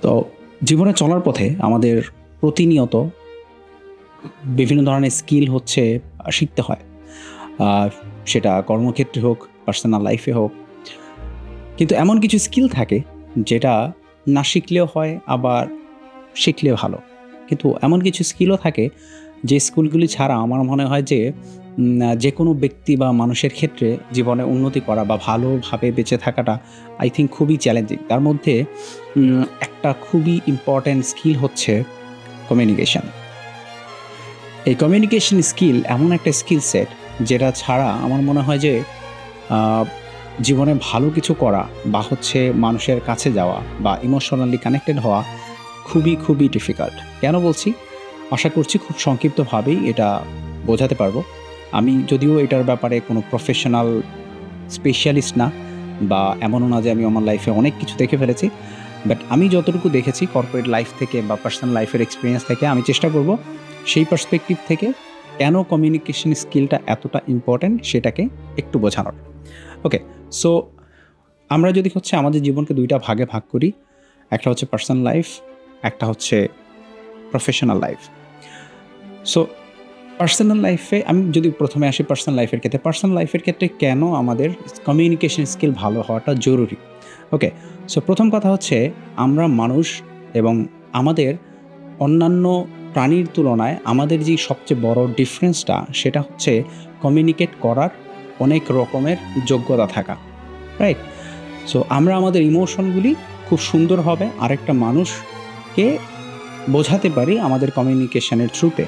তো জীবনে চলার পথে আমাদের প্রতিনিয়ত বিভিন্ন ধরনের স্কিল শিখতে হয়। আহ, সেটা কর্মক্ষেত্রে হোক, পার্সোনাল লাইফে হোক। কিন্তু এমন কিছু স্কিল থাকে যেটা না শিখলেও হয়, আবার শিখলেও ভালো। কিন্তু এমন কিছু স্কিলও থাকে যে স্কিলগুলি ছাড়া আমার মনে হয় যে যে কোনো ব্যক্তি বা মানুষের ক্ষেত্রে জীবনে উন্নতি করা বা ভালোভাবে বেঁচে থাকাটা আই থিঙ্ক খুবই চ্যালেঞ্জিং। তার মধ্যে একটা খুবই ইম্পর্ট্যান্ট স্কিল হচ্ছে কমিউনিকেশন। এই কমিউনিকেশন স্কিল এমন একটা স্কিল সেট যেটা ছাড়া আমার মনে হয় যে আহ, জীবনে ভালো কিছু করা বা মানুষের কাছে যাওয়া বা ইমোশনালি কানেক্টেড হওয়া খুবই খুবই ডিফিকাল্ট। কেন বলছি? আশা করছি খুব সংক্ষিপ্তভাবেই এটা বোঝাতে পারবো। আমি যদিও এটার ব্যাপারে কোনো প্রফেশনাল স্পেশালিস্ট না, বা এমনও না যে আমি আমার লাইফে অনেক কিছু দেখে ফেলেছি, বাট আমি যতটুকু দেখেছি কর্পোরেট লাইফ থেকে বা পার্সোনাল লাইফের এক্সপিরিয়েন্স থেকে, আমি চেষ্টা করব সেই পার্সপেক্টিভ থেকে কেন কমিউনিকেশন স্কিলটা এতটা ইম্পর্ট্যান্ট সেটাকে একটু বোঝানোর। ওকে, সো আমরা যদি আমাদের জীবনকে দুইটা ভাগে ভাগ করি, একটা হচ্ছে পার্সোনাল লাইফ, একটা হচ্ছে প্রফেশনাল লাইফ। সো পার্সোনাল লাইফে আমি যদি প্রথমে আসি পার্সোনাল লাইফের ক্ষেত্রে কেন আমাদের কমিউনিকেশন স্কিল ভালো হওয়াটা জরুরি। ওকে, সো প্রথম কথা হচ্ছে আমরা মানুষ, এবং আমাদের অন্যান্য প্রাণীর তুলনায় আমাদের যে সবচেয়ে বড় ডিফারেন্সটা সেটা হচ্ছে কমিউনিকেট করার অনেক রকমের যোগ্যতা থাকা, রাইট? সো আমরা আমাদের ইমোশনগুলি খুব সুন্দরভাবে আরেকটা মানুষকে বোঝাতে পারি আমাদের কমিউনিকেশনের থ্রুতে।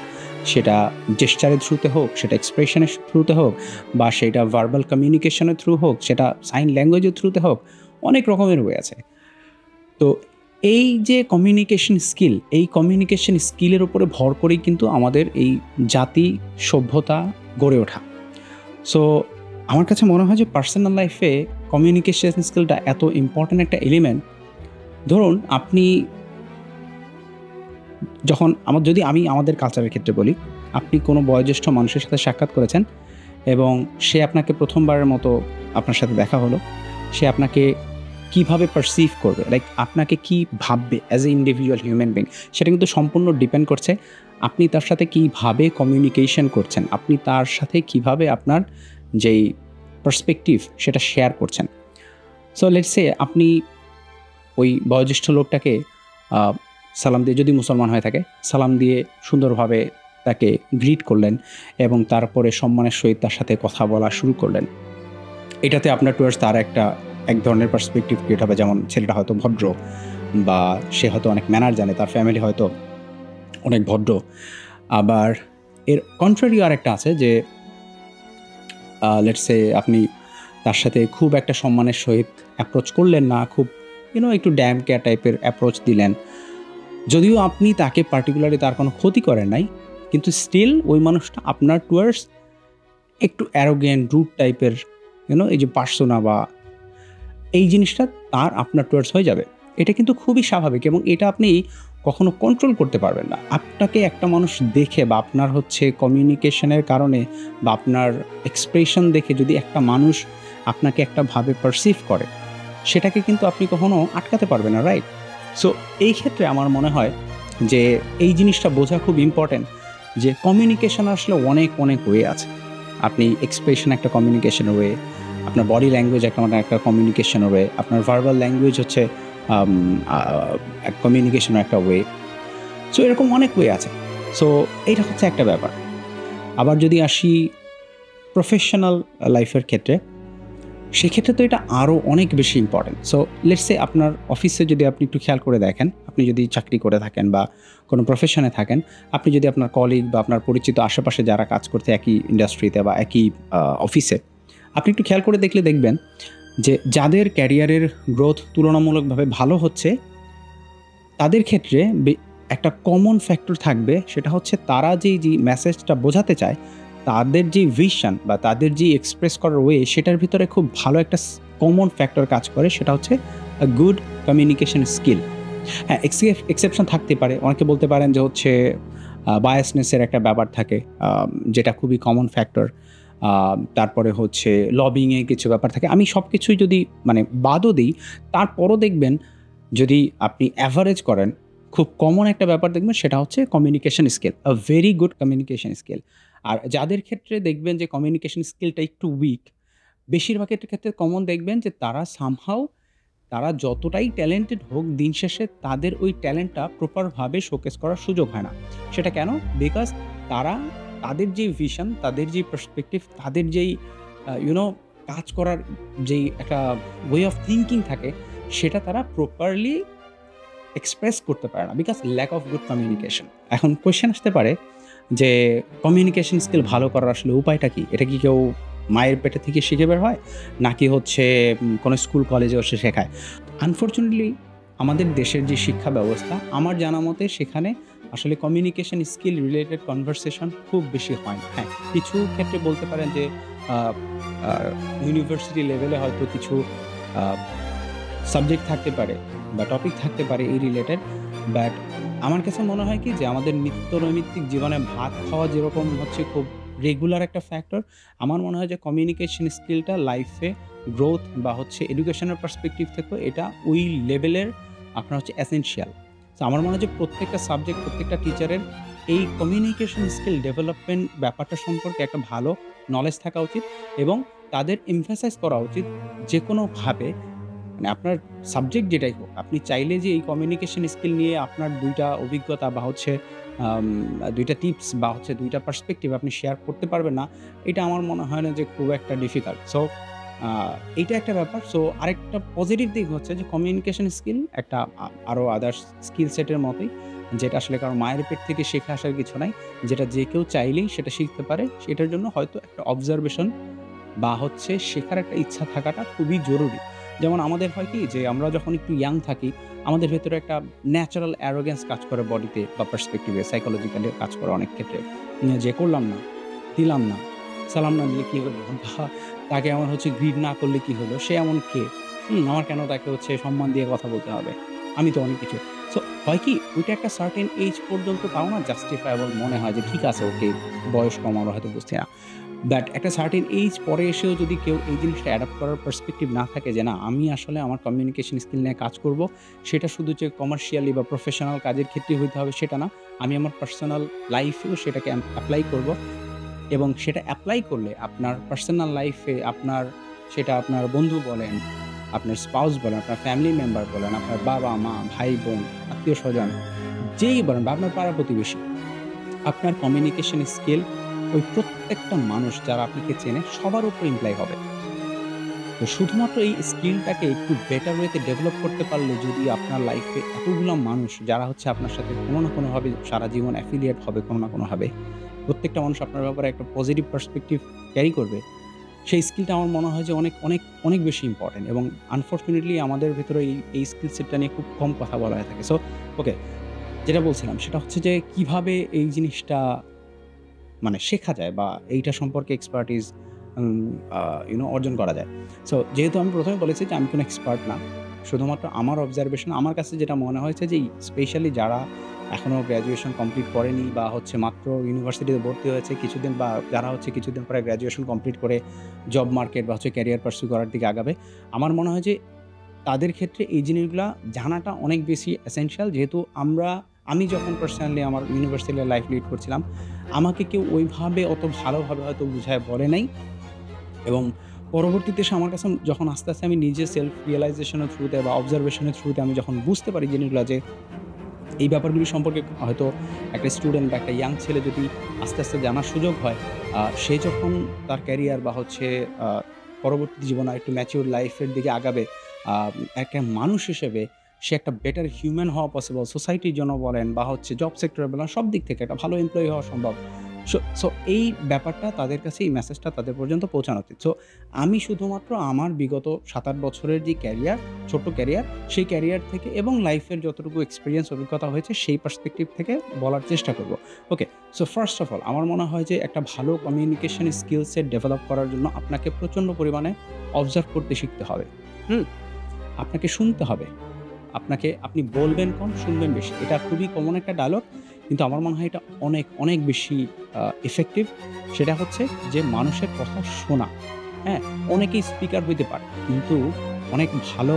সেটা জেস্চারের থ্রুতে হোক, সেটা এক্সপ্রেশনের থ্রুতে হোক, বা সেটা ভার্বাল কমিউনিকেশনের থ্রু হোক, সেটা সাইন ল্যাঙ্গুয়েজের থ্রুতে হোক, অনেক রকমের হয়ে আছে। তো এই যে এই কমিউনিকেশন স্কিলের উপরে ভর করেই কিন্তু আমাদের এই জাতি সভ্যতা গড়ে ওঠা। সো আমার কাছে মনে হয় যে পার্সোনাল লাইফে কমিউনিকেশন স্কিলটা এত ইম্পর্ট্যান্ট একটা এলিমেন্ট। ধরুন আপনি যখন যদি আমি আমাদের কালচারের ক্ষেত্রে বলি, আপনি কোনো বয়োজ্যেষ্ঠ মানুষের সাথে সাক্ষাৎ করেছেন এবং সে আপনাকে প্রথমবারের মতো আপনার সাথে দেখা হলো, সে আপনাকে কিভাবে পারসিভ করবে, লাইক আপনাকে কি ভাববে as a individual human being, সেটা কিন্তু সম্পূর্ণ ডিপেন্ড করছে আপনি তার সাথে কীভাবে কমিউনিকেশন করছেন, আপনি তার সাথে কিভাবে আপনার যেই পার্সপেক্টিভ সেটা শেয়ার করছেন। সো লেটস সে আপনি ওই বয়োজ্যেষ্ঠ লোকটাকে সালাম দিয়ে, যদি মুসলমান হয়ে থাকে, সালাম দিয়ে সুন্দরভাবে তাকে গ্রিট করলেন এবং তারপরে সম্মানের সহিত তার সাথে কথা বলা শুরু করলেন। এটাতে আপনার টুয়ার্ডস তার এক ধরনের পার্সপেক্টিভ ক্রিয়েট হবে, যেমন ছেলেটা হয়তো ভদ্র, বা সে হয়তো অনেক ম্যানার জানে, তার ফ্যামিলি হয়তো অনেক ভদ্র। আবার এর কন্ট্রারি আরেকটা আছে যে লেটস সে আপনি তার সাথে খুব একটা সম্মানের সহিত অ্যাপ্রোচ করলেন না, খুব একটু ড্যাম কেয়ার টাইপের অ্যাপ্রোচ দিলেন, যদিও আপনি তাকে পার্টিকুলারলি তার কোনো ক্ষতি করেন নাই, কিন্তু স্টিল ওই মানুষটা আপনার টুয়ার্ডস একটু অ্যারোগেন্ট রুট টাইপের এই যে পার্সোনা বা এই জিনিসটা তার আপনার টুয়ার্ডস হয়ে যাবে। এটা কিন্তু খুবই স্বাভাবিক এবং এটা আপনি কখনো কন্ট্রোল করতে পারবেন না। আপনাকে একটা মানুষ দেখে বা আপনার কমিউনিকেশনের কারণে বা আপনার এক্সপ্রেশন দেখে যদি একটা মানুষ আপনাকে একটা ভাবে পারসিভ করে, সেটাকে কিন্তু আপনি কখনো আটকাতে পারবেন না, রাইট? সো এই ক্ষেত্রে আমার মনে হয় যে এই জিনিসটা বোঝা খুব ইম্পর্ট্যান্ট যে কমিউনিকেশন আসলে অনেক অনেক ওয়ে আছে। আপনি এক্সপ্রেশন একটা কমিউনিকেশন ওয়ে, আপনার বডি ল্যাঙ্গুয়েজ একটা কমিউনিকেশন ওয়ে, আপনার ভার্বাল ল্যাঙ্গুয়েজ হচ্ছে কমিউনিকেশনের একটা ওয়ে। সো এরকম অনেক ওয়ে আছে। সো এইটা হচ্ছে একটা ব্যাপার। আবার যদি আসি প্রফেশনাল লাইফের ক্ষেত্রে, সেক্ষেত্রে তো এটা আরও অনেক বেশি ইম্পর্টেন্ট। সো লেটস সে আপনার অফিসে যদি আপনি একটু খেয়াল করে দেখেন, আপনি যদি চাকরি করে থাকেন বা কোনো প্রফেশনে থাকেন, আপনি যদি আপনার কলিগ বা আপনার পরিচিত আশেপাশে যারা কাজ করতে একই ইন্ডাস্ট্রিতে বা একই অফিসে, আপনি একটু খেয়াল করে দেখবেন যে যাদের ক্যারিয়ারের গ্রোথ তুলনামূলকভাবে ভালো হচ্ছে, তাদের ক্ষেত্রে একটা কমন ফ্যাক্টর থাকবে, সেটা হচ্ছে তারা যে মেসেজটা বোঝাতে চায়, তাদের যে ভিশন বা তাদের যে এক্সপ্রেস করার ওয়ে, সেটার ভিতরে খুব ভালো একটা কমন ফ্যাক্টর কাজ করে, সেটা হচ্ছে গুড কমিউনিকেশন স্কিল। হ্যাঁ, এক্সেপশন থাকতে পারে, অনেকে বলতে পারেন যে বায়াসনেসের একটা ব্যাপার থাকে, যেটা খুবই কমন ফ্যাক্টর। তারপরে লবিংয়ে কিছু ব্যাপার থাকে। আমি সব কিছুই যদি বাদও দিই, তারপরও দেখবেন যদি আপনি অ্যাভারেজ করেন, খুব কমন একটা ব্যাপার দেখবেন সেটা হচ্ছে communication skill. A very good communication skill. আর যাদের ক্ষেত্রে দেখবেন যে কমিউনিকেশন স্কিলটা একটু উইক, বেশিরভাগের ক্ষেত্রে কমন দেখবেন যে তারা সামহাউ তারা যতটাই ট্যালেন্টেড হোক, দিন শেষে তাদের ওই ট্যালেন্টটা প্রপারভাবে শোকেস করার সুযোগ হয় না। সেটা কেন? বিকজ তারা তাদের যে ভিশন, তাদের যে পার্সপেক্টিভ, তাদের যেই কাজ করার যেই একটা ওয়ে অফ থিংকিং থাকে, সেটা তারা প্রপারলি এক্সপ্রেস করতে পারে না because lack of good communication. এখন কোয়েশ্চেন আসতে পারে যে কমিউনিকেশন স্কিল ভালো করার আসলে উপায়টা কি? এটা কি কেউ মায়ের পেটে থেকে শিখে বের হয়? নাকি হচ্ছে কোনো স্কুল কলেজে এসে শেখায়? আনফরচুনেটলি আমাদের দেশের যে শিক্ষা ব্যবস্থা, আমার জানা মতে সেখানে আসলে কমিউনিকেশন স্কিল রিলেটেড কনভারসেশন খুব বেশি হয় না। হ্যাঁ, কিছু ক্ষেত্রে বলতে পারেন যে আ আ ইউনিভার্সিটি লেভেলে হয়তো কিছু আ সাবজেক্ট থাকতে পারে বা টপিক থাকতে পারে এই রিলেটেড। বাট আমার কাছে মনে হয় কি যে আমাদের নিত্যনৈমিত্তিক জীবনে ভাত খাওয়া যেরকম হচ্ছে খুব রেগুলার একটা ফ্যাক্টর, আমার মনে হয় যে কমিউনিকেশন স্কিলটা লাইফে গ্রোথ বা হচ্ছে এডুকেশনের পার্সপেক্টিভ থেকেও এটা ওই লেভেলের আপনার হচ্ছে এসেনশিয়াল। তো আমার মনে হয় যে প্রত্যেকটা সাবজেক্ট, প্রত্যেকটা টিচারের এই কমিউনিকেশন স্কিল ডেভেলপমেন্ট ব্যাপারটা সম্পর্কে একটা ভালো নলেজ থাকা উচিত এবং তাদের এমফাসাইজ করা উচিত যেকোনোভাবে, মানে আপনার সাবজেক্ট যেটাই হোক, আপনি চাইলে যে এই কমিউনিকেশন স্কিল নিয়ে আপনার ২ টা অভিজ্ঞতা বা হচ্ছে ২ টা টিপস বা হচ্ছে ২ টা পার্সপেক্টিভ আপনি শেয়ার করতে পারবেন না, এটা আমার মনে হয় না যে খুব একটা ডিফিকাল্ট। সো আ এইটা একটা ব্যাপার। সো আরেকটা পজিটিভ দিক হচ্ছে যে কমিউনিকেশন স্কিল একটা আরো আদার্স স্কিল সেটের মতোই, যেটা আসলে কারো মায়ের পেট থেকে শিখে আসার কিছু নাই। যেটা যে কেউ চাইলেই সেটা শিখতে পারে। সেটার জন্য হয়তো একটা অবজারভেশন বা হচ্ছে শেখার একটা ইচ্ছা থাকাটা খুবই জরুরি। যেমন আমাদের হয় কি যে আমরা যখন একটু ইয়াং থাকি, আমাদের ভেতরে একটা ন্যাচারাল অ্যারোগ্যান্স কাজ করে বডিতে বা পার্সপেক্টিভে সাইকোলজিক্যালি কাজ করে অনেক ক্ষেত্রে। যে করলাম না, দিলাম না, সালাম না দিলে কি হলো? বা তাকে আমার হচ্ছে গ্রিট না করলে কি হলো? সে এমন কে? আমার কেন তাকে হচ্ছে সম্মান দিয়ে কথা বলতে হবে? আমি তো অনেক কিছু। সো হয় কি ওইটা একটা সার্টেন এইজ পর্যন্ত তাও না জাস্টিফায়েবল মনে হয় যে ঠিক আছে, ওকে, বয়স কম, আমরা হয়তো বুঝছি না। বাট একটা সার্টেন এইজ পরে এসেও যদি কেউ এই জিনিসটা অ্যাডাপ্ট করার পার্সপেক্টিভ না থাকে যে না, আমি আসলে আমার কমিউনিকেশন স্কিল নিয়ে কাজ করব, সেটা শুধু যে কমার্শিয়ালি বা প্রফেশনাল কাজের ক্ষেত্রেই হইতে হবে সেটা না। আমি আমার পার্সোনাল লাইফেও সেটাকে এপ্লাই করব এবং সেটা এপ্লাই করলে আপনার পার্সোনাল লাইফে সেটা আপনার বন্ধু বলেন, আপনার স্পাউস বলেন, আপনার ফ্যামিলি মেম্বার বলেন, আপনার বাবা-মা, ভাই-বোন, আত্মীয়স্বজন, যেই বলেন বা আপনার পাড়া-প্রতিবেশী, আপনার কমিউনিকেশন স্কিল ওই প্রত্যেকটা মানুষ যারা আপনাকে চেনে সবার উপর ইমপ্লাই হবে। তো শুধুমাত্র এই স্কিলটাকে একটু বেটার ওয়েতে ডেভেলপ করতে পারলে যদি আপনার লাইফে এতগুলা মানুষ যারা হচ্ছে আপনার সাথে কোনো না কোনোভাবে সারা জীবন অ্যাফিলিয়েট হবে কোনো না কোনোভাবে, প্রত্যেকটা মানুষ আপনার ব্যাপারে একটা পজিটিভ পার্সপেক্টিভ ক্যারি করবে, সেই স্কিলটা আমার মনে হয় যে অনেক, অনেক, অনেক বেশি ইম্পোর্টেন্ট এবং আনফরচুনেটলি আমাদের ভেতরে এই স্কিল সেটটা নিয়ে খুব কম কথা বলা হয়ে থাকে। সো ওকে, যেটা বলছিলাম সেটা হচ্ছে যে কিভাবে এই জিনিসটা মানে শেখা যায় বা এইটা সম্পর্কে এক্সপার্টিস উম আ অর্জন করা যায়। সো যেহেতু আমি ১ম এ বলেছি যে আমি কোনো এক্সপার্ট না। শুধুমাত্র আমার অবজারভেশন, আমার কাছে যেটা মনে হয়েছে যে স্পেশালি যারা এখনো গ্র্যাজুয়েশন কমপ্লিট করেনি বা হচ্ছে মাত্র ইউনিভার্সিটিতে ভর্তি হয়েছে কিছুদিন, বা যারা হচ্ছে কিছুদিন পরে গ্র্যাজুয়েশন কমপ্লিট করে জব মার্কেট বা হচ্ছে ক্যারিয়ার পার্সু করার দিকে আগাবে। আমার মনে হয় যে তাদের ক্ষেত্রে এই জিনিসগুলা জানাটা অনেক বেশি এসেনশিয়াল। যেহেতু আমি যখন পার্সোনালি আমার ইউনিভার্সিটি লাইফ লিড করছিলাম, আমাকে কেউ ওইভাবে অত ভালোভাবে হয়তো বুঝায় বলে নাই এবং পরবর্তীতে এসে আমার কাছে যখন আস্তে, আস্তে আমি নিজে সেলফ রিয়ালাইজেশন এর থ্রুতে বা অবজারভেশন এর থ্রুতে আমি যখন বুঝতে পারি জিনিসগুলা যে এই ব্যাপারগুলি সম্পর্কে হয়তো একটা স্টুডেন্ট বা একটা ইয়াং ছেলে যদি আস্তে, আস্তে জানার সুযোগ হয়, সে যখন তার ক্যারিয়ার বা হচ্ছে আ পরবর্তী জীবনে আরেকটু ম্যাচিউর লাইফ এর দিকে আগাবে, আ একটা মানুষ হিসেবে সে একটা বেটার হিউম্যান হওয়া পসিবল। সোসাইটির জন্য বলেন বা হচ্ছে জব সেক্টরে বলেন, সব দিক থেকে একটা ভালো এমপ্লয়ি হওয়া সম্ভব। সো এই ব্যাপারটা তাদের কাছে, এই মেসেজটা তাদের পর্যন্ত পৌঁছানো উচিত। সো আমি শুধুমাত্র আমার বিগত ৭-৮ বছরের যে ক্যারিয়ার, ছোট্ট ক্যারিয়ার, সেই ক্যারিয়ার থেকে এবং লাইফের যতটুকু এক্সপেরিয়েন্স অভিজ্ঞতা হয়েছে সেই পার্সপেক্টিভ থেকে বলার চেষ্টা করব। ওকে, সো ফার্স্ট অফ অল আমার মনে হয় যে একটা ভালো কমিউনিকেশন স্কিল সেট ডেভেলপ করার জন্য আপনাকে প্রচণ্ড পরিমাণে অবজার্ভ করতে শিখতে হবে। হুম? আপনাকে শুনতে হবে। আপনি বলবেন কম, শুনবেন বেশি। এটা খুবই কমন একটা ডায়ালগ। কিন্তু আমার মনে হয় এটা অনেক, অনেক বেশি ইফেক্টিভ। সেটা হচ্ছে যে মানুষের কথা শোনা। হ্যাঁ? অনেকেই স্পিকার হইতে পারে। কিন্তু অনেক ভালো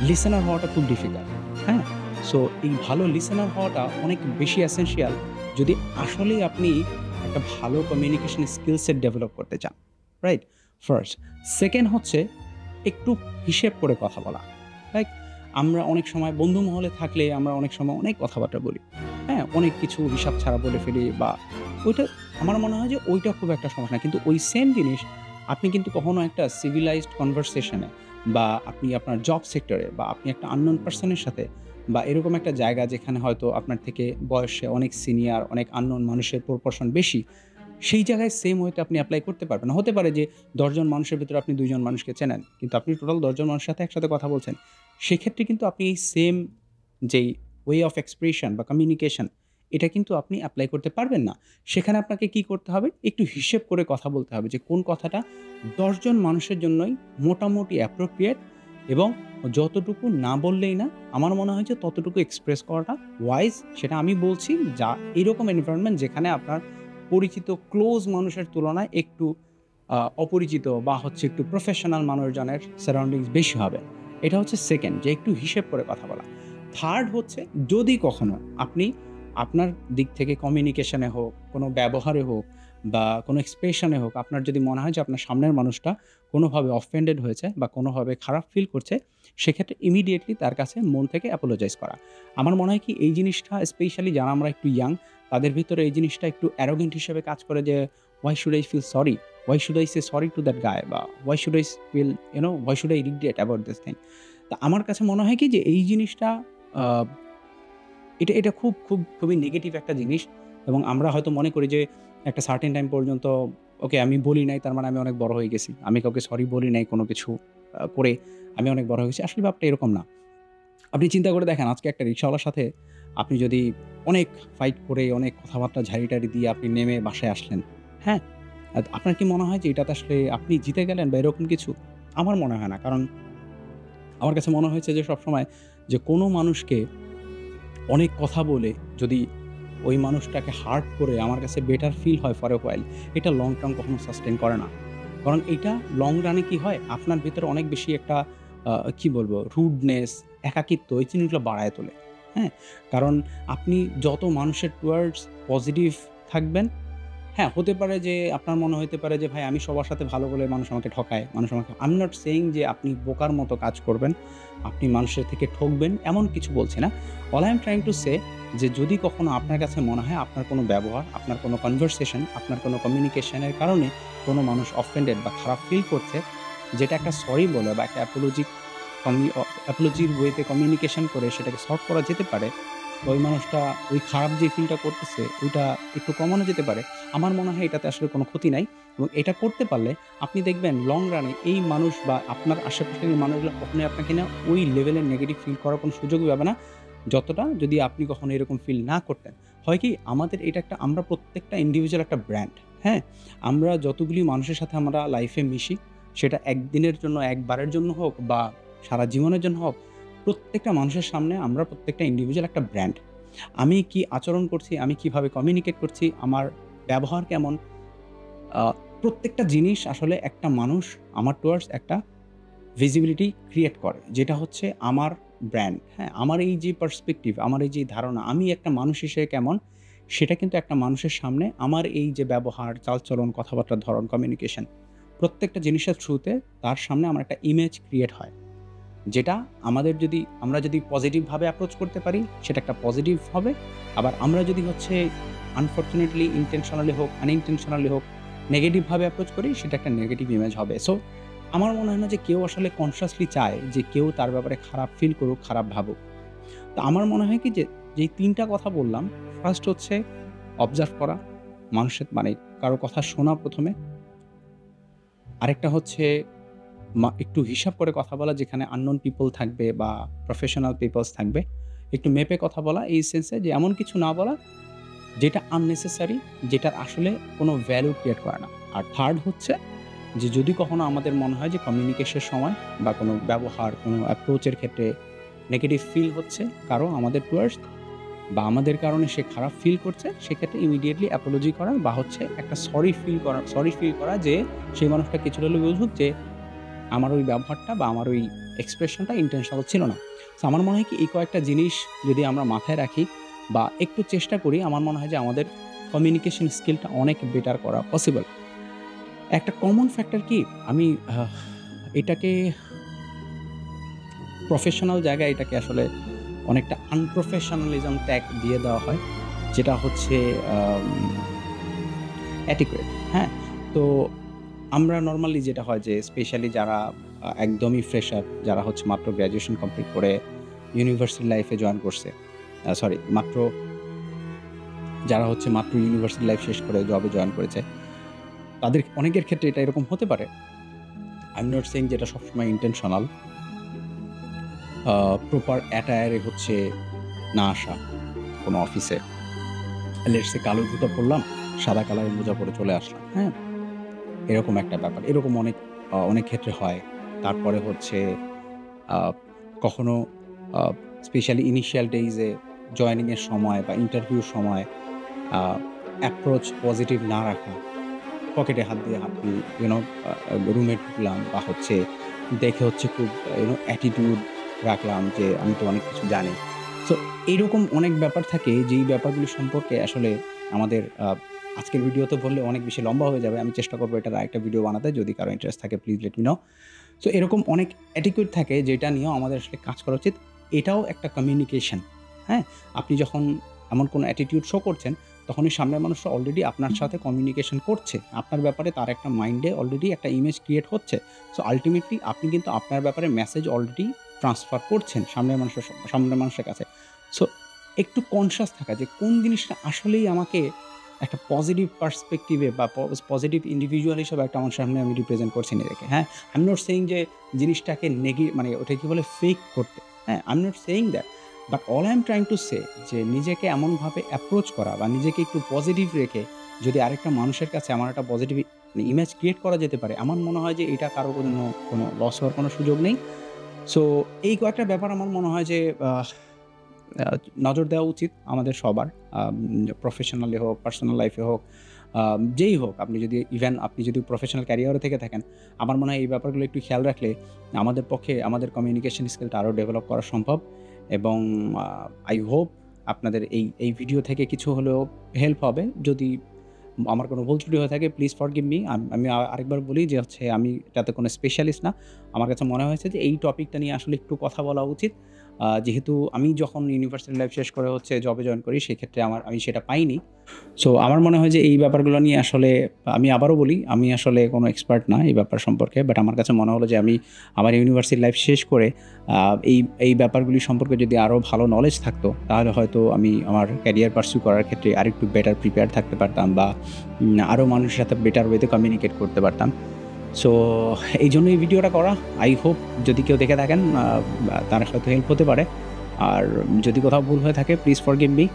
লিসেনার হওয়াটা খুব ডিফিকাল্ট। হ্যাঁ? সো এই ভালো লিসেনার হওয়াটা অনেক বেশি এসেনশিয়াল যদি আসলেই আপনি একটা ভালো কমিউনিকেশন স্কিল সেট ডেভেলপ করতে চান। রাইট? ফার্স্ট। সেকেন্ড হচ্ছে একটু হিসেব করে কথা বলা। লাইক আমরা অনেক সময় বন্ধু মহলে থাকলে আমরা অনেক সময় অনেক কথাবার্তা বলি। হ্যাঁ? অনেক কিছু হিসাব ছাড়া বলে ফেলি বা ওইটা আমার মনে হয় যে ওইটা খুব একটা সমস্যা না। কিন্তু ওই সেম জিনিস আপনি কিন্তু কখনো একটা সিভিলাইজড কনভারসেশন এ বা আপনি আপনার জব সেক্টরে বা আপনি একটা আননোন পারসন এর সাথে বা এরকম একটা জায়গা যেখানে হয়তো আপনার থেকে বয়সে অনেক সিনিয়র, অনেক আননোন মানুষের প্রপোরশন বেশি, সেই জায়গায় সেম ওয়েতে আপনি এপ্লাই করতে পারবেন না। হতে পারে যে ১০ জন মানুষের ভেতরে আপনি ২ জন মানুষকে চেনেন। কিন্তু আপনি টোটাল ১০ জন মানুষের সাথে একসাথে কথা বলছেন। সেক্ষেত্রে কিন্তু আপনি এই সেম যেই ওয়ে অফ এক্সপ্রেশন বা কমিউনিকেশন এটা কিন্তু আপনি এপ্লাই করতে পারবেন না। সেখানে আপনাকে কি করতে হবে? একটু হিসেব করে কথা বলতে হবে যে কোন কথাটা ১০ জন মানুষের জন্যই মোটামুটি অ্যাপ্রোপ্রিয়েট এবং যতটুকু না বললেই না, আমার মনে হয় যে ততটুকু এক্সপ্রেস করাটা ওয়াইজ। সেটা আমি বলছি যা এরকম এনভায়রনমেন্ট যেখানে আপনার পরিচিত ক্লোজ মানুষের তুলনায় একটু অপরিচিত বা হচ্ছে একটু প্রফেশনাল মানুষজনের সারাউন্ডিংস বেশি হবে। এটা হচ্ছে সেকেন্ড যে একটু হিসেব করে কথা বলা। থার্ড হচ্ছে যদি কখনো আপনি আপনার দিক থেকে কমিউনিকেশনে হোক, কোনো ব্যবহারে হোক বা কোনো এক্সপ্রেশনে হোক, আপনার যদি মনে হয় যে আপনার সামনের মানুষটা কোনোভাবে অফেন্ডেড হয়েছে বা কোনোভাবে খারাপ ফিল করছে, সেক্ষেত্রে ইমিডিয়েটলি তার কাছে মন থেকে অ্যাপোলোজাইজ করা। আমার মনে হয় কি এই জিনিসটা স্পেশালি যারা আমরা একটু ইয়াং, তাদের ভিতরে এই জিনিসটা একটু অ্যারোগেন্ট হিসেবে কাজ করে যে, "why should I feel sorry? Why should I say sorry to that guy?" বা "why should I feel why should I regret about this thing?" তো আমার কাছে মনে হয় কি যে এই জিনিসটা আ এটা খুবই নেগেটিভ একটা জিনিস এবং আমরা হয়তো মনে করি যে একটা সার্টেন টাইম পর্যন্ত ওকে আমি বলি নাই তার মানে আমি অনেক বড় হয়ে গেছি। আমি কাউকে সরি বলি নাই কোনো কিছু করে আমি অনেক বড় হয়ে গেছি। আসলে ব্যাপারটা এরকম না। আপনি চিন্তা করে দেখেন আজকে একটা রিক্শাওয়ালার সাথে আপনি যদি অনেক ফাইট করে অনেক কথাবার্তা ঝাড়ি-টাড়ি দিয়ে আপনি নেমে বাসায় আসলেন, হ্যাঁ? আপনার কি মনে হয় যে এটাতে আসলে আপনি জিতে গেলেন বা এরকম কিছু? আমার মনে হয় না। কারণ আমার কাছে মনে হয়েছে যে সবসময় যে কোনো মানুষকে অনেক কথা বলে যদি ওই মানুষটাকে হার্ট করে আমার কাছে বেটার ফিল হয় ফর এ হোয়াইল, এটা লং টার্ম কখনো সাস্টেইন করে না। কারণ এইটা লং রানে কি হয়? আপনার ভেতরে অনেক বেশি একটা কি বলবো? রুডনেস, একাকিত্ব এই জিনিসগুলো বাড়ায় তোলে। হ্যাঁ? কারণ আপনি যত মানুষের টুয়ার্ডস পজিটিভ থাকবেন, হ্যাঁ, হতে পারে যে আপনার মনে হইতে পারে যে ভাই আমি সবার সাথে ভালো বলে মানুষ আমাকে ঠকায়। মানুষ আমাকে I'm not saying যে আপনি বোকার মতো কাজ করবেন, আপনি মানুষের থেকে ঠকবেন এমন কিছু বলছি না। All I am trying to say যে যদি কখনো আপনার কাছে মনে হয় আপনার কোনো ব্যবহার, আপনার কোনো কনভারসেশন, আপনার কোনো কমিউনিকেশন এর কারণে কোনো মানুষ অফেন্ডেড বা খারাপ ফিল করছে, যেটা একটা সরি বলে বা একটা অ্যাপোলজির ওয়েতে কমিউনিকেশন করে সেটাকে সলভ করা যেতে পারে। তো ওই মানুষটা ওই খারাপ যে ফিলটা করতেছে ওইটা একটু কমানো যেতে পারে। আমার মনে হয় এটাতে আসলে কোনো ক্ষতি নাই এবং এটা করতে পারলে আপনি দেখবেন লং রানে এই মানুষ বা আপনার আশেপাশের এই মানুষগুলো কখনোই আপনাকে না ওই লেভেলের নেগেটিভ ফিল করার কোনো সুযোগই পাবে না। যতটা যদি আপনি কখনো এরকম ফিল না করতেন। হয় কি আমাদের এটা একটা আমরা প্রত্যেকটা ইন্ডিভিজুয়াল একটা ব্র্যান্ড, হ্যাঁ? আমরা যতগুলি মানুষের সাথে আমরা লাইফে মিশি সেটা একদিনের জন্য একবারের জন্য হোক বা সারা জীবনের জন্য হোক, প্রত্যেকটা মানুষের সামনে আমরা প্রত্যেকটা ইন্ডিভিজুয়াল একটা ব্র্যান্ড। আমি কি আচরণ করছি, আমি কিভাবে কমিউনিকেট করছি, আমার ব্যবহার কেমন, আ প্রত্যেকটা জিনিস আসলে একটা মানুষ আমার টুয়ার্ডস একটা ভিজিবিলিটি ক্রিয়েট করে। যেটা হচ্ছে আমার ব্র্যান্ড, হ্যাঁ? আমার এই যে পার্সপেক্টিভ, আমার এই যে ধারণা, আমি একটা মানুষ হিসেবে কেমন, সেটা কিন্তু একটা মানুষের সামনে আমার এই যে ব্যবহার, চালচলন, কথাবার্তার ধরন, কমিউনিকেশন, প্রত্যেকটা জিনিসের থ্রুতে তার সামনে আমার একটা ইমেজ ক্রিয়েট হয়। যেটা আমরা যদি পজিটিভভাবে অ্যাপ্রোচ করতে পারি, সেটা একটা পজিটিভ হবে। আবার আমরা যদি হচ্ছে আনফরচুনেটলি ইনটেনশনালি হোক, আনইনটেনশনালি হোক, নেগেটিভভাবে অ্যাপ্রোচ করি, সেটা একটা নেগেটিভ ইমেজ হবে। সো আমার মনে হয় না যে কেউ আসলে কনসিয়াসলি চায় যে কেউ তার ব্যাপারে খারাপ ফিল করুক, খারাপ ভাবুক। তো আমার মনে হয় কি যে, যেই ৩ টা কথা বললাম, ফার্স্ট হচ্ছে অবজার্ভ করা, মানুষের মানে কারো কথা শোনা ১ম এ। আরেকটা হচ্ছে একটু হিসাব করে কথা বলা যেখানে unknown people থাকবে বা প্রফেশনাল পিপলস থাকবে। একটু মেপে কথা বলা এই সেন্সে যে এমন কিছু না বলা যেটা unnecessary, যেটার আসলে কোনো ভ্যালু ক্রিয়েট করে না। আর থার্ড হচ্ছে যে যদি কখনো আমাদের মনে হয় যে কমিউনিকেশনের সময় বা কোনো ব্যবহার, কোনো অ্যাপ্রোচ এর ক্ষেত্রে নেগেটিভ ফিল হচ্ছে কারো আমাদের টুয়ার্ডস বা আমাদের কারণে সে খারাপ ফিল করছে, সেক্ষেত্রে ইমিডিয়েটলি অ্যাপোলজি করা বা হচ্ছে একটা সরি ফিল করা যে সেই মানুষটা কিছুটা হলেও বুঝুক যে আমার ওই ব্যবহারটা বা আমার ওই এক্সপ্রেশনটা ইন্টেনশনাল ছিল না। সো আমার মনে হয় কি এই কয়েকটা জিনিস যদি আমরা মাথায় রাখি বা একটু চেষ্টা করি, আমার মনে হয় যে আমাদের কমিউনিকেশন স্কিলটা অনেক বেটার করা পসিবল। একটা কমন ফ্যাক্টর কি, আমি এটাকে প্রফেশনাল জায়গায় এটাকে আসলে অনেকটা আনপ্রফেশনালিজম ট্যাগ দিয়ে দেওয়া হয়, যেটা হচ্ছে অ্যাটিকুয়েট। হ্যাঁ, তো আমরা নর্মালি যেটা হয় যে স্পেশালি যারা একদমই ফ্রেশার, যারা হচ্ছে মাত্র গ্র্যাজুয়েশন কমপ্লিট করে ইউনিভার্সিটি লাইফে জয়েন করছে, যারা হচ্ছে মাত্র ইউনিভার্সিটি লাইফ শেষ করে জবে জয়েন করেছে, তাদের অনেকের ক্ষেত্রে এটা এরকম হতে পারে। আই এম নট সেইং যে এটা সবসময় ইন্টেনশনাল। প্রপার অ্যাটায়ারে হচ্ছে না আসা কোনো অফিসে, লেটস সে কালো জুতো পরলাম, সাদা কালারের মোজা পরে চলে আসলাম, হ্যাঁ, এরকম একটা ব্যাপার, এরকম অনেক ক্ষেত্রে হয়। তারপরে হচ্ছে কখনো স্পেশালি ইনিশিয়াল ডেইজে জয়েনিংয়ের সময় বা ইন্টারভিউর সময় অ্যাপ্রোচ পজিটিভ না রাখা, পকেটে হাত দিয়ে আপনি রুমে ঢুকলাম বা হচ্ছে দেখে হচ্ছে খুব অ্যাটিটিউড রাখলাম যে আমি তো অনেক কিছু জানি। সো এইরকম অনেক ব্যাপার থাকে, যেই ব্যাপারগুলি সম্পর্কে আসলে আমাদের আজকের ভিডিওতে বললে অনেক বেশি লম্বা হয়ে যাবে। আমি চেষ্টা করবো এটার আরেকটা ভিডিও বানাতে, যদি কারো ইন্টারেস্ট থাকে please let me no. So এরকম অনেক অ্যাটিটিউড থাকে যেটা নিয়েও আমাদের আসলে কাজ করা উচিত। এটাও একটা কমিউনিকেশন। হ্যাঁ, আপনি যখন এমন কোনো অ্যাটিটিউড শো করছেন, তখনই সামনের মানুষটা অলরেডি আপনার সাথে কমিউনিকেশন করছে, আপনার ব্যাপারে তার একটা মাইন্ডে অলরেডি একটা ইমেজ ক্রিয়েট হচ্ছে। সো আলটিমেটলি আপনি কিন্তু আপনার ব্যাপারে মেসেজ অলরেডি ট্রান্সফার করছেন সামনের মানুষের কাছে। সো একটু কনশাস থাকা যে কোন জিনিসটা আসলেই আমাকে একটা পজিটিভ পার্সপেক্টিভে বা পজিটিভ ইন্ডিভিজুয়াল হিসেবে একটা আমার সামনে আমি রিপ্রেজেন্ট করছি নিজেকে। হ্যাঁ, আই এম নট সেইং যে জিনিসটাকে মানে ওটা কি বলে ফেক করতে। হ্যাঁ, I am not saying that, but all I am trying to say যে নিজেকে এমনভাবে অ্যাপ্রোচ করা বা নিজেকে একটু পজিটিভ রেখে যদি আরেকটা মানুষের কাছে আমার একটা পজিটিভ ইমেজ ক্রিয়েট করা যেতে পারে, আমার মনে হয় যে এটা কারো জন্য কোনো লস হওয়ার কোনো সুযোগ নেই। সো এই কয়েকটা ব্যাপার আমার মনে হয় যে নজর দেওয়া উচিত আমাদের সবার, প্রফেশনালি হোক, পার্সোনাল লাইফে হোক, যেই হোক। আপনি যদি প্রফেশনাল ক্যারিয়ারে থেকে থাকেন, আমার মনে হয় এই ব্যাপারগুলো একটু খেয়াল রাখলে আমাদের পক্ষে আমাদের কমিউনিকেশন স্কিলটা আরও ডেভেলপ করা সম্ভব। এবং আই হোপ আপনাদের এই ভিডিও থেকে কিছু হলেও হেল্প হবে। যদি আমার কোনো ভুল ত্রুটি হয়ে থাকে প্লিজ ফরগিভ মি। আমি আরেকবার বলি যে হচ্ছে আমি এটাতে কোনো স্পেশালিস্ট না। আমার কাছে মনে হয়েছে যে এই টপিকটা নিয়ে আসলে একটু কথা বলা উচিত। যেহেতু আমি যখন ইউনিভার্সিটি লাইফ শেষ করে হচ্ছে জবে জয়েন করি, সেক্ষেত্রে আমি সেটা পাইনি। সো আমার মনে হয় যে এই ব্যাপারগুলো নিয়ে আসলে আমি আবারও বলি, আমি আসলে কোনো এক্সপার্ট না এই ব্যাপার সম্পর্কে, বাট আমার কাছে মনে হলো যে আমি আমার ইউনিভার্সিটি লাইফ শেষ করে এই ব্যাপারগুলি সম্পর্কে যদি আরও ভালো নলেজ থাকতো, তাহলে হয়তো আমি আমার ক্যারিয়ার পার্সিউ করার ক্ষেত্রে আরেকটু বেটার প্রিপেয়ার থাকতে পারতাম বা আরও মানুষের সাথে বেটার ওয়েতে কমিউনিকেট করতে পারতাম। সো এই জন্য এই ভিডিওটা করা। আই হোপ যদি কেউ দেখে থাকেন তার হয়তো হেল্প হতে পারে। আর যদি কোথাও ভুল হয়ে থাকে প্লিজ ফরগিভ মি।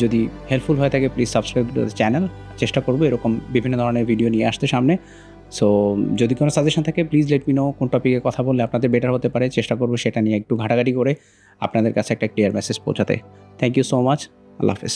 যদি হেল্পফুল হয়ে থাকে please subscribe to the channel. চেষ্টা করবো এরকম বিভিন্ন ধরনের ভিডিও নিয়ে আসতে সামনে। সো যদি কোনো সাজেশন থাকে প্লিজ লেট মি নো, কোন টপিকে কথা বললে আপনাদের বেটার হতে পারে। চেষ্টা করবো সেটা নিয়ে একটু ঘাটাঘাটি করে আপনাদের কাছে একটা ক্লিয়ার মেসেজ পৌঁছাতে। Thank you so much. আল্লাহ হাফেজ।